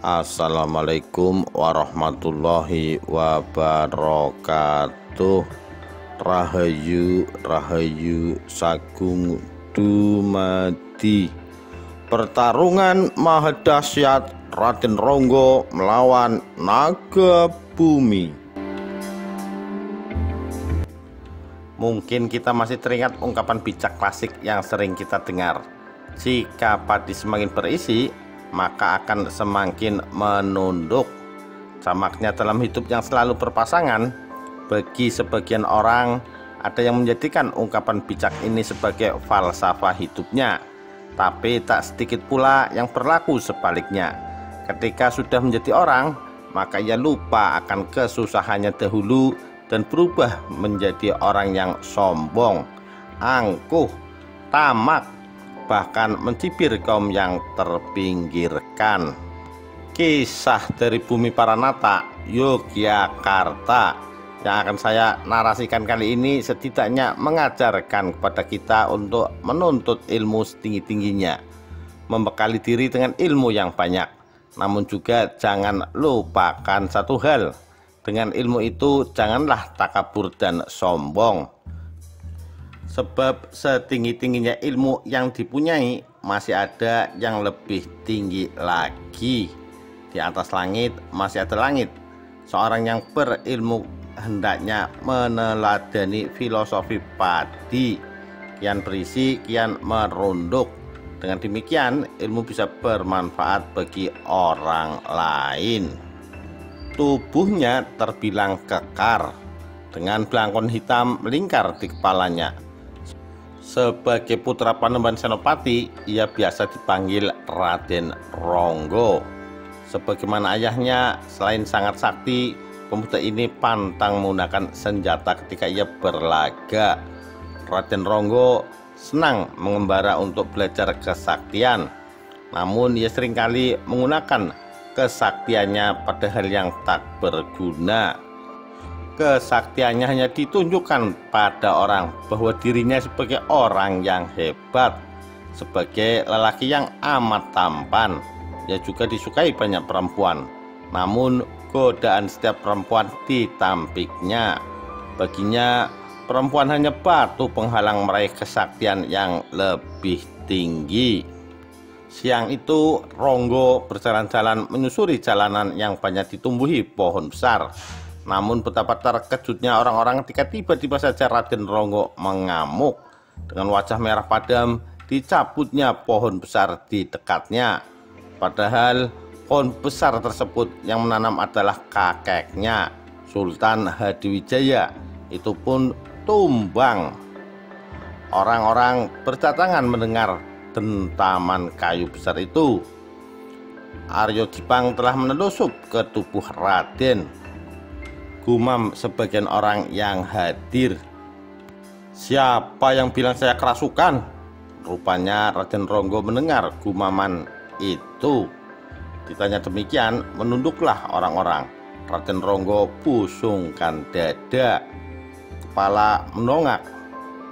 Assalamualaikum warahmatullahi wabarakatuh. Rahayu Rahayu Sagung dumadi. Pertarungan maha dahsyat Raden Ronggo melawan naga bumi. Mungkin kita masih teringat ungkapan bijak klasik yang sering kita dengar. Jika padi semakin berisi, maka akan semakin menunduk. Jamaknya dalam hidup yang selalu berpasangan, bagi sebagian orang ada yang menjadikan ungkapan bijak ini sebagai falsafah hidupnya. Tapi tak sedikit pula yang berlaku sebaliknya. Ketika sudah menjadi orang, maka ia lupa akan kesusahannya dahulu dan berubah menjadi orang yang sombong, angkuh, tamak, bahkan mencibir kaum yang terpinggirkan. Kisah dari Bumi Paranata, Yogyakarta, yang akan saya narasikan kali ini setidaknya mengajarkan kepada kita untuk menuntut ilmu setinggi-tingginya, membekali diri dengan ilmu yang banyak. Namun juga jangan lupakan satu hal, dengan ilmu itu janganlah takabur dan sombong. Sebab setinggi-tingginya ilmu yang dipunyai, masih ada yang lebih tinggi lagi. Di atas langit masih ada langit. Seorang yang berilmu hendaknya meneladani filosofi padi, kian berisi kian merunduk. Dengan demikian ilmu bisa bermanfaat bagi orang lain. Tubuhnya terbilang kekar, dengan belangkon hitam melingkar di kepalanya. Sebagai putra Panembahan Senopati, ia biasa dipanggil Raden Ronggo. Sebagaimana ayahnya, selain sangat sakti, pemuda ini pantang menggunakan senjata ketika ia berlaga. Raden Ronggo senang mengembara untuk belajar kesaktian, namun ia seringkali menggunakan kesaktiannya pada hal yang tak berguna. Kesaktiannya hanya ditunjukkan pada orang bahwa dirinya sebagai orang yang hebat, sebagai lelaki yang amat tampan. Ia juga disukai banyak perempuan, namun godaan setiap perempuan ditampiknya. Baginya perempuan hanya batu penghalang meraih kesaktian yang lebih tinggi. Siang itu Ronggo berjalan-jalan menyusuri jalanan yang banyak ditumbuhi pohon besar. Namun betapa terkejutnya orang-orang ketika tiba-tiba saja Raden Ronggo mengamuk. Dengan wajah merah padam, dicabutnya pohon besar di dekatnya. Padahal pohon besar tersebut yang menanam adalah kakeknya, Sultan Hadiwijaya. Itu pun tumbang. Orang-orang berdatangan mendengar dentaman kayu besar itu. Aryo Jipang telah menelusup ke tubuh Raden. Gumam sebagian orang yang hadir. Siapa yang bilang saya kerasukan? Rupanya Raden Ronggo mendengar gumaman itu. Ditanya demikian, menunduklah orang-orang. Raden Ronggo pusungkan dada, kepala mendongak.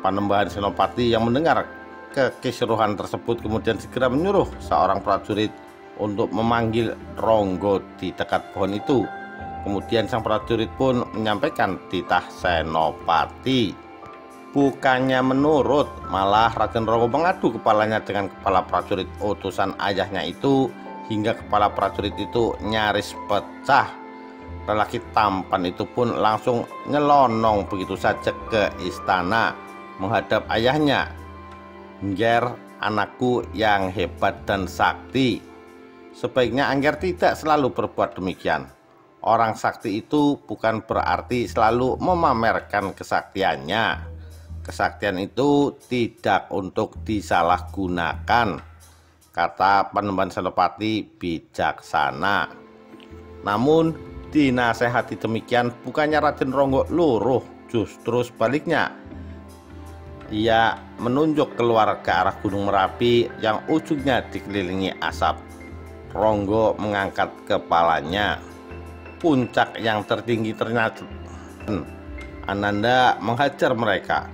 Panembahan Senopati yang mendengar kekisruhan tersebut kemudian segera menyuruh seorang prajurit untuk memanggil Ronggo di dekat pohon itu. Kemudian sang prajurit pun menyampaikan titah Senopati. Bukannya menurut, malah Raden Ronggo mengadu kepalanya dengan kepala prajurit utusan ayahnya itu, hingga kepala prajurit itu nyaris pecah. Lelaki tampan itu pun langsung nyelonong begitu saja ke istana menghadap ayahnya. Angger, anakku yang hebat dan sakti. Sebaiknya Angger tidak selalu berbuat demikian. Orang sakti itu bukan berarti selalu memamerkan kesaktiannya. Kesaktian itu tidak untuk disalahgunakan, kata Panembahan Senopati bijaksana. Namun dinasehati demikian, bukannya Raden Ronggo luruh, justru sebaliknya. Ia menunjuk keluar ke arah Gunung Merapi yang ujungnya dikelilingi asap. Ronggo mengangkat kepalanya. Puncak yang tertinggi ternyata Ananda menghajar mereka.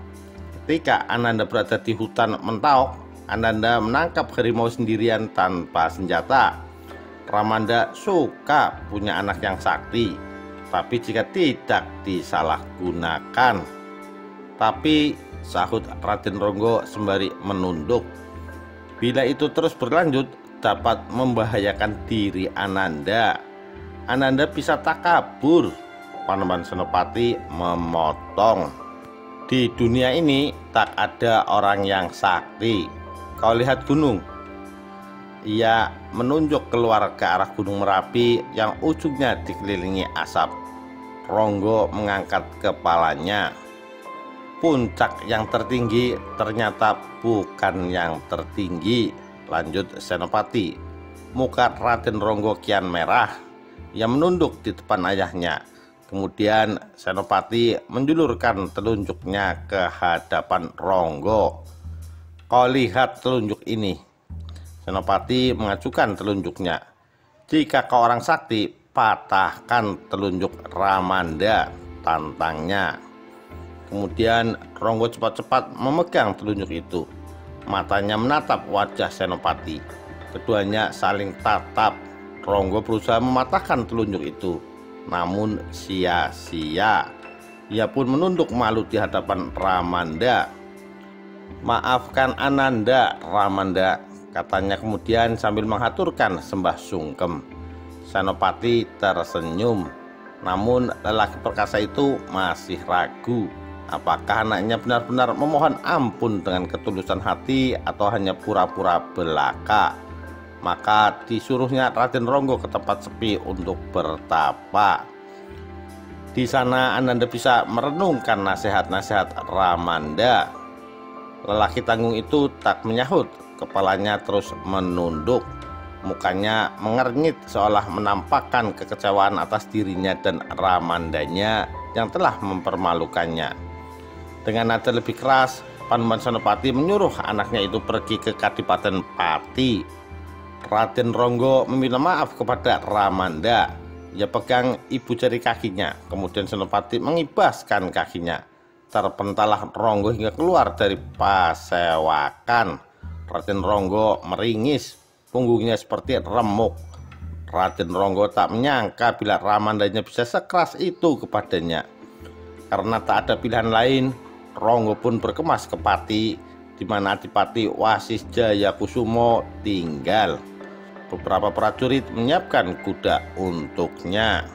Ketika Ananda berada di hutan Mentaok, Ananda menangkap harimau sendirian tanpa senjata. Ramanda suka punya anak yang sakti, tapi jika tidak disalahgunakan. Tapi, sahut Raden Ronggo sembari menunduk, bila itu terus berlanjut dapat membahayakan diri Ananda. Ananda bisa takabur. Panembahan Senopati memotong. Di dunia ini tak ada orang yang sakti. Kau lihat gunung. Ia menunjuk keluar ke arah Gunung Merapi yang ujungnya dikelilingi asap. Ronggo mengangkat kepalanya. Puncak yang tertinggi ternyata bukan yang tertinggi, lanjut Senopati. Muka Raden Ronggo kian merah. Ia menunduk di depan ayahnya. Kemudian Senopati menjulurkan telunjuknya ke hadapan Ronggo. Kau lihat telunjuk ini. Senopati mengajukan telunjuknya. Jika kau orang sakti, patahkan telunjuk Ramanda, tantangnya. Kemudian Ronggo cepat-cepat memegang telunjuk itu. Matanya menatap wajah Senopati. Keduanya saling tatap. Ronggo berusaha mematahkan telunjuk itu, namun sia-sia. Ia pun menunduk malu di hadapan Ramanda. Maafkan Ananda, Ramanda, katanya kemudian sambil menghaturkan sembah sungkem. Senopati tersenyum, namun lelaki perkasa itu masih ragu. Apakah anaknya benar-benar memohon ampun dengan ketulusan hati atau hanya pura-pura belaka? Maka disuruhnya Raden Ronggo ke tempat sepi untuk bertapa. Di sana Ananda bisa merenungkan nasihat-nasihat Ramanda. Lelaki tanggung itu tak menyahut. Kepalanya terus menunduk, mukanya mengernyit seolah menampakkan kekecewaan atas dirinya dan Ramandanya yang telah mempermalukannya. Dengan nada lebih keras, Panembahan Senopati menyuruh anaknya itu pergi ke Kadipaten Pati. Raden Ronggo meminta maaf kepada Ramanda. Ia pegang ibu jari kakinya, kemudian Senopati mengibaskan kakinya. Terpentalah Ronggo hingga keluar dari pasewakan. Raden Ronggo meringis, punggungnya seperti remuk. Raden Ronggo tak menyangka bila Ramandanya bisa sekeras itu kepadanya. Karena tak ada pilihan lain, Ronggo pun berkemas ke Pati, di mana Adipati Wasis Jayakusumo tinggal. Beberapa prajurit menyiapkan kuda untuknya.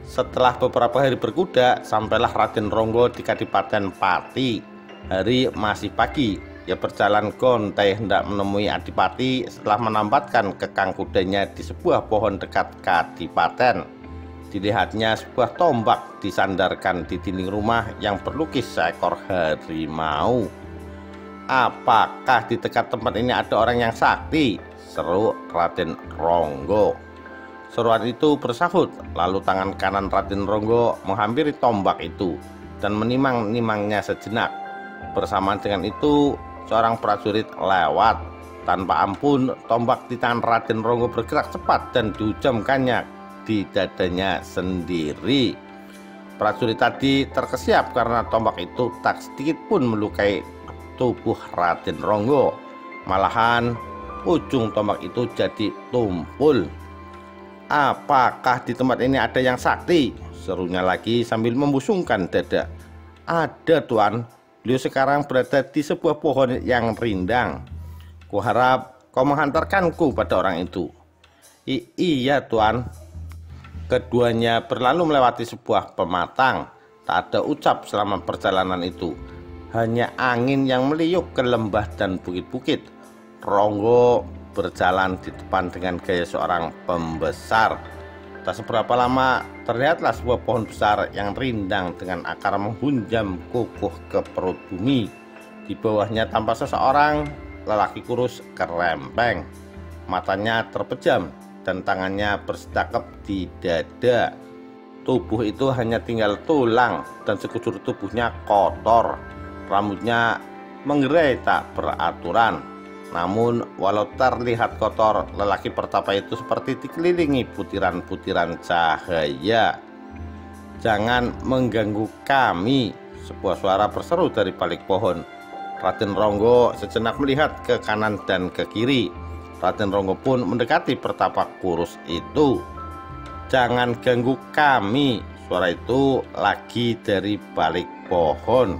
Setelah beberapa hari berkuda, sampailah Raden Ronggo di Kadipaten Pati. Hari masih pagi. Ia berjalan gontai hendak menemui Adipati setelah menambatkan kekang kudanya di sebuah pohon dekat Kadipaten. Dilihatnya sebuah tombak disandarkan di dinding rumah yang berlukis seekor harimau. Apakah di dekat tempat ini ada orang yang sakti? Seru Raden Ronggo. Seruan itu bersahut, lalu tangan kanan Raden Ronggo menghampiri tombak itu dan menimang-nimangnya sejenak. Bersamaan dengan itu, seorang prajurit lewat. Tanpa ampun, tombak di tangan Raden Ronggo bergerak cepat dan dihujamkannya di dadanya sendiri. Prajurit tadi terkesiap karena tombak itu tak sedikit pun melukai tubuh Raden Ronggo. Malahan, ujung tombak itu jadi tumpul. Apakah di tempat ini ada yang sakti? Serunya lagi sambil membusungkan dada. Ada, Tuan. Beliau sekarang berada di sebuah pohon yang rindang. Kuharap kau menghantarkanku pada orang itu. Iya, Tuan. Keduanya berlalu melewati sebuah pematang. Tak ada ucap selama perjalanan itu. Hanya angin yang meliuk ke lembah dan bukit-bukit. Ronggo berjalan di depan dengan gaya seorang pembesar. Tak seberapa lama terlihatlah sebuah pohon besar yang rindang dengan akar menghunjam kukuh ke perut bumi. Di bawahnya tampak seseorang lelaki kurus kerempeng. Matanya terpejam dan tangannya bersedekap di dada. Tubuh itu hanya tinggal tulang dan sekujur tubuhnya kotor. Rambutnya menggerai tak beraturan. Namun walau terlihat kotor, lelaki pertapa itu seperti dikelilingi butiran-butiran cahaya. Jangan mengganggu kami, sebuah suara berseru dari balik pohon. Raden Ronggo sejenak melihat ke kanan dan ke kiri. Raden Ronggo pun mendekati Pertapa Kurus itu. "Jangan ganggu kami," suara itu lagi dari balik pohon.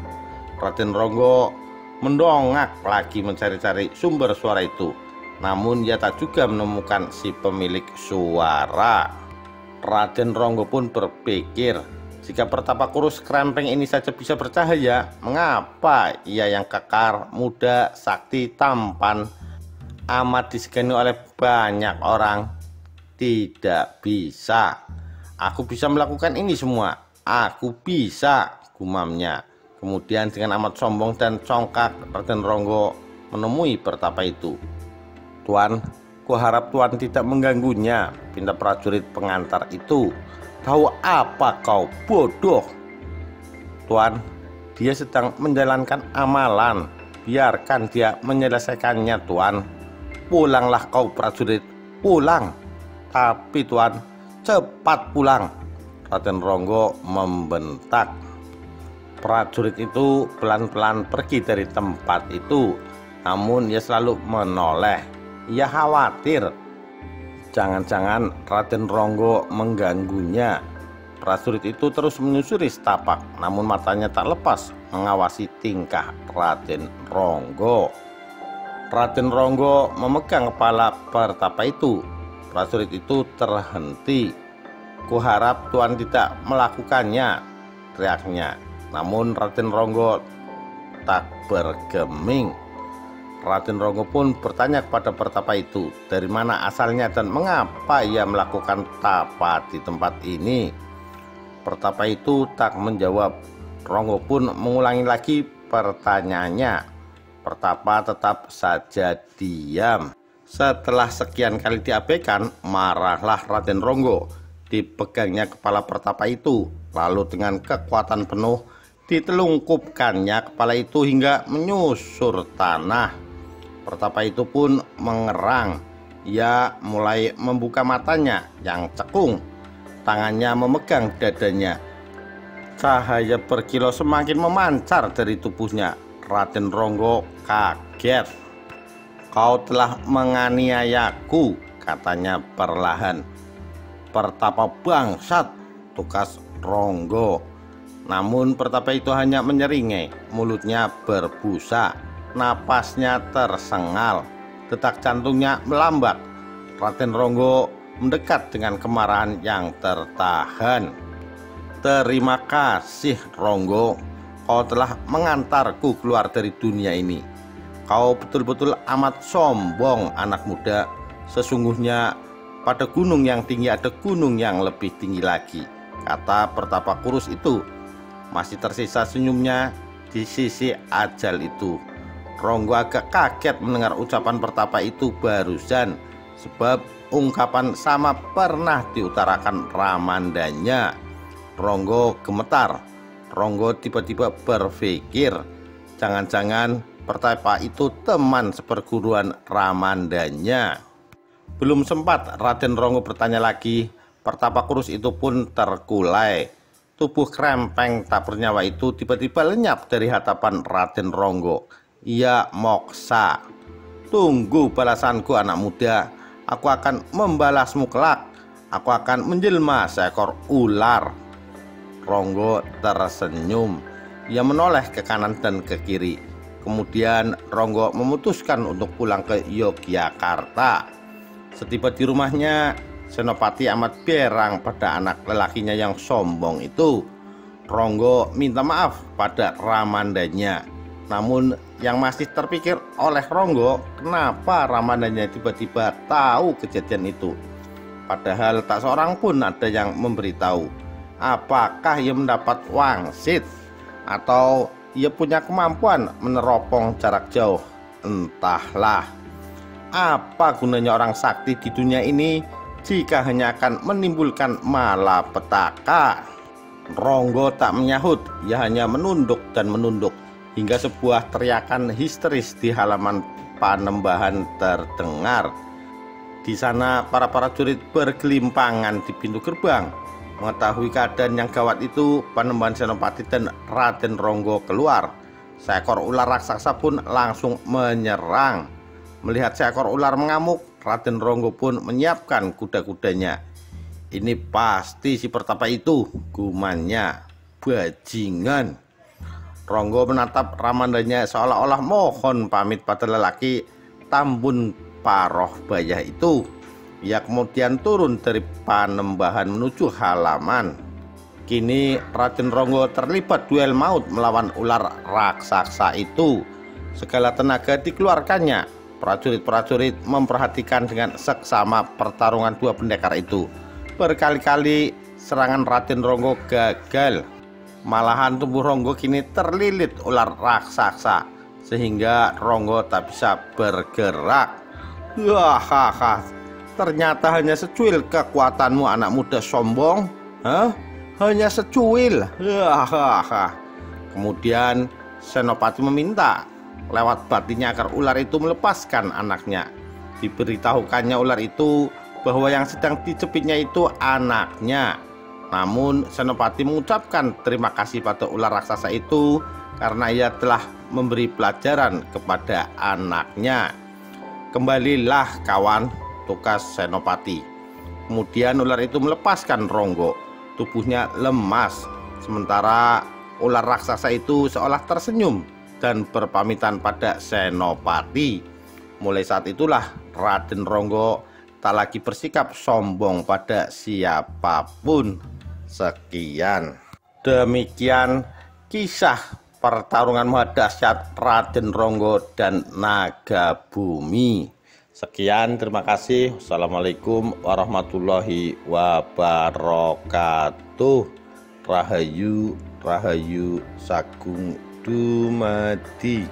Raden Ronggo mendongak lagi mencari-cari sumber suara itu. Namun ia tak juga menemukan si pemilik suara. Raden Ronggo pun berpikir, jika Pertapa Kurus Krempeng ini saja bisa bercahaya, mengapa ia yang kekar, muda, sakti, tampan, amat disegani oleh banyak orang, tidak bisa? "Aku bisa melakukan ini semua, aku bisa," gumamnya. Kemudian dengan amat sombong dan congkak, Raden Ronggo menemui Pertapa itu. "Tuan, kuharap Tuan tidak mengganggunya," pinta prajurit pengantar itu. "Tahu apa kau, bodoh?" "Tuan, dia sedang menjalankan amalan, biarkan dia menyelesaikannya, Tuan." "Pulanglah kau prajurit, pulang." "Tapi Tuan, cepat pulang," Raden Ronggo membentak. Prajurit itu pelan-pelan pergi dari tempat itu. Namun ia selalu menoleh. Ia khawatir jangan-jangan Raden Ronggo mengganggunya. Prajurit itu terus menyusuri setapak, namun matanya tak lepas mengawasi tingkah Raden Ronggo. Raden Ronggo memegang kepala Pertapa itu. Prajurit itu terhenti. "Kuharap Tuan tidak melakukannya," teriaknya. Namun Raden Ronggo tak bergeming. Raden Ronggo pun bertanya kepada Pertapa itu dari mana asalnya dan mengapa ia melakukan tapa di tempat ini. Pertapa itu tak menjawab. Ronggo pun mengulangi lagi pertanyaannya. Pertapa tetap saja diam. Setelah sekian kali diabaikan, marahlah Raden Ronggo. Dipegangnya kepala Pertapa itu, lalu dengan kekuatan penuh ditelungkupkannya kepala itu hingga menyusur tanah. Pertapa itu pun mengerang. Ia mulai membuka matanya yang cekung. Tangannya memegang dadanya. Cahaya berkilau semakin memancar dari tubuhnya. Raden Ronggo kaget. "Kau telah menganiayaku," katanya perlahan. "Pertapa bangsat," tukas Ronggo. Namun Pertapa itu hanya menyeringai. Mulutnya berbusa, napasnya tersengal, detak jantungnya melambat. Raden Ronggo mendekat dengan kemarahan yang tertahan. "Terima kasih Ronggo, kau telah mengantarku keluar dari dunia ini. Kau betul-betul amat sombong anak muda. Sesungguhnya pada gunung yang tinggi ada gunung yang lebih tinggi lagi," kata Pertapa Kurus itu. Masih tersisa senyumnya di sisi ajal itu. Ronggo agak kaget mendengar ucapan Pertapa itu barusan, sebab ungkapan sama pernah diutarakan Ramandanya. Ronggo gemetar. Ronggo tiba-tiba berpikir, jangan-jangan Pertapa itu teman seperguruan Ramandanya. Belum sempat Raden Ronggo bertanya lagi, Pertapa Kurus itu pun terkulai. Tubuh krempeng tak bernyawa itu tiba-tiba lenyap dari hadapan Raden Ronggo. Ia moksa. "Tunggu balasanku anak muda. Aku akan membalasmu kelak. Aku akan menjelma seekor ular." Ronggo tersenyum. Ia menoleh ke kanan dan ke kiri. Kemudian Ronggo memutuskan untuk pulang ke Yogyakarta. Setiba di rumahnya, Senopati amat berang pada anak lelakinya yang sombong itu. Ronggo minta maaf pada Ramandanya. Namun yang masih terpikir oleh Ronggo, kenapa Ramandanya tiba-tiba tahu kejadian itu. Padahal tak seorang pun ada yang memberitahu. Apakah ia mendapat wangsit? Atau ia punya kemampuan meneropong jarak jauh? Entahlah. Apa gunanya orang sakti di dunia ini jika hanya akan menimbulkan malapetaka? Ronggo tak menyahut. Ia hanya menunduk dan menunduk hingga sebuah teriakan histeris di halaman Panembahan terdengar. Di sana para prajurit bergelimpangan di pintu gerbang. Mengetahui keadaan yang gawat itu, Panembahan Senopati dan Raden Ronggo keluar. Seekor ular raksasa pun langsung menyerang. Melihat seekor ular mengamuk, Raden Ronggo pun menyiapkan kuda-kudanya. Ini pasti si Pertapa itu, gumannya, bajingan. Ronggo menatap Ramandanya seolah-olah mohon pamit pada lelaki tambun paroh bayah itu. Ia kemudian turun dari Panembahan menuju halaman. Kini Raden Ronggo terlibat duel maut melawan ular raksasa itu. Segala tenaga dikeluarkannya. Prajurit-prajurit memperhatikan dengan seksama pertarungan dua pendekar itu. Berkali-kali serangan Raden Ronggo gagal. Malahan tubuh Ronggo kini terlilit ular raksasa, sehingga Ronggo tak bisa bergerak. Hahaha, ternyata hanya secuil kekuatanmu, anak muda sombong. Hah? Hanya secuil. Hahaha. Kemudian Senopati meminta lewat batinnya agar ular itu melepaskan anaknya. Diberitahukannya ular itu bahwa yang sedang dicepitnya itu anaknya. Namun Senopati mengucapkan terima kasih pada ular raksasa itu karena ia telah memberi pelajaran kepada anaknya. Kembalilah kawan, tugas Senopati. Kemudian ular itu melepaskan Ronggo. Tubuhnya lemas, sementara ular raksasa itu seolah tersenyum dan berpamitan pada Senopati. Mulai saat itulah Raden Ronggo tak lagi bersikap sombong pada siapapun. Sekian, demikian kisah pertarungan maha dahsyat Raden Ronggo dan Nagabumi. Sekian, terima kasih. Wassalamualaikum warahmatullahi wabarakatuh. Rahayu, Rahayu Sagung Dumadi.